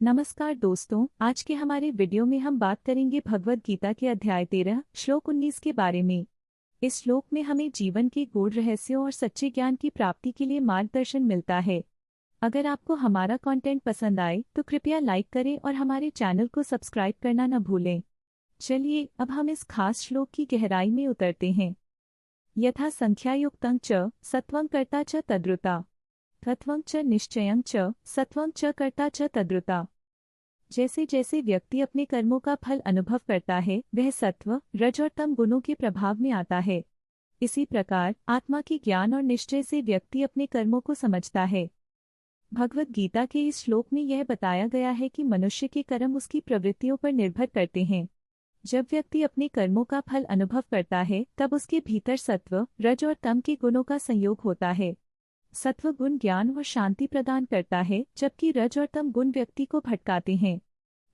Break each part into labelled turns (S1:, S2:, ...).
S1: नमस्कार दोस्तों, आज के हमारे वीडियो में हम बात करेंगे भगवद गीता के अध्याय 13 श्लोक 19 के बारे में। इस श्लोक में हमें जीवन के गूढ़ रहस्यों और सच्चे ज्ञान की प्राप्ति के लिए मार्गदर्शन मिलता है। अगर आपको हमारा कंटेंट पसंद आए तो कृपया लाइक करें और हमारे चैनल को सब्सक्राइब करना न भूलें। चलिए अब हम इस खास श्लोक की गहराई में उतरते हैं। यथा संख्यायुक्तं च सत्वं कर्ता च तद्रुता तत्वं च निश्चयं च सत्वं च कर्ता च तद्रुता। जैसे जैसे व्यक्ति अपने कर्मों का फल अनुभव करता है वह सत्व, रज और तम गुणों के प्रभाव में आता है। इसी प्रकार आत्मा के ज्ञान और निश्चय से व्यक्ति अपने कर्मों को समझता है। भगवद गीता के इस श्लोक में यह बताया गया है कि मनुष्य के कर्म उसकी प्रवृत्तियों पर निर्भर करते हैं। जब व्यक्ति अपने कर्मों का फल अनुभव करता है तब उसके भीतर सत्व, रज और तम के गुणों का संयोग होता है। सत्व गुण ज्ञान और शांति प्रदान करता है, जबकि रज और तम गुण व्यक्ति को भटकाते हैं।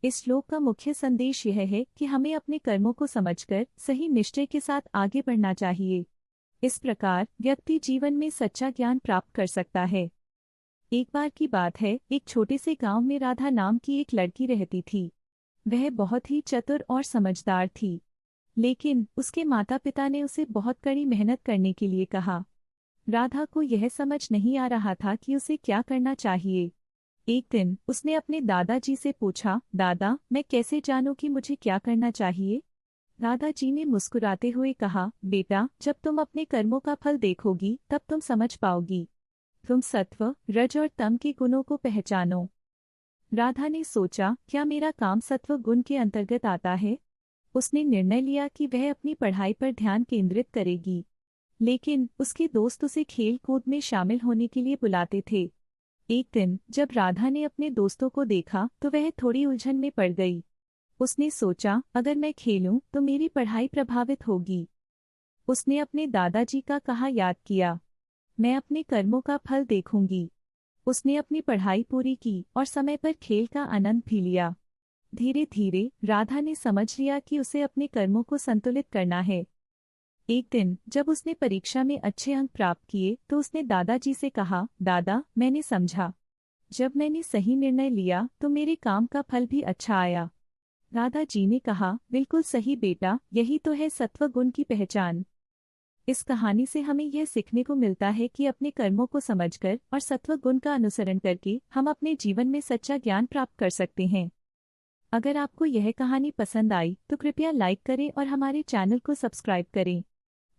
S1: इस श्लोक का मुख्य संदेश यह है कि हमें अपने कर्मों को समझकर सही निश्चय के साथ आगे बढ़ना चाहिए। इस प्रकार व्यक्ति जीवन में सच्चा ज्ञान प्राप्त कर सकता है। एक बार की बात है, एक छोटे से गांव में राधा नाम की एक लड़की रहती थी। वह बहुत ही चतुर और समझदार थी, लेकिन उसके माता पिता ने उसे बहुत कड़ी मेहनत करने के लिए कहा। राधा को यह समझ नहीं आ रहा था कि उसे क्या करना चाहिए। एक दिन उसने अपने दादाजी से पूछा, दादा, मैं कैसे जानूं कि मुझे क्या करना चाहिए? दादाजी ने मुस्कुराते हुए कहा, बेटा, जब तुम अपने कर्मों का फल देखोगी तब तुम समझ पाओगी। तुम सत्व, रज और तम के गुणों को पहचानो। राधा ने सोचा, क्या मेरा काम सत्व गुण के अंतर्गत आता है? उसने निर्णय लिया कि वह अपनी पढ़ाई पर ध्यान केंद्रित करेगी। लेकिन उसके दोस्त उसे खेल कूद में शामिल होने के लिए बुलाते थे। एक दिन जब राधा ने अपने दोस्तों को देखा तो वह थोड़ी उलझन में पड़ गई। उसने सोचा, अगर मैं खेलूं तो मेरी पढ़ाई प्रभावित होगी। उसने अपने दादाजी का कहा याद किया, मैं अपने कर्मों का फल देखूंगी। उसने अपनी पढ़ाई पूरी की और समय पर खेल का आनंद भी लिया। धीरे धीरे राधा ने समझ लिया कि उसे अपने कर्मों को संतुलित करना है। एक दिन जब उसने परीक्षा में अच्छे अंक प्राप्त किए तो उसने दादाजी से कहा, दादा, मैंने समझा। जब मैंने सही निर्णय लिया तो मेरे काम का फल भी अच्छा आया। दादाजी ने कहा, बिल्कुल सही बेटा, यही तो है सत्व गुण की पहचान। इस कहानी से हमें यह सीखने को मिलता है कि अपने कर्मों को समझकर और सत्व गुण का अनुसरण करके हम अपने जीवन में सच्चा ज्ञान प्राप्त कर सकते हैं। अगर आपको यह कहानी पसंद आई तो कृपया लाइक करें और हमारे चैनल को सब्सक्राइब करें।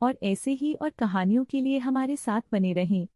S1: और ऐसे ही और कहानियों के लिए हमारे साथ बने रहें।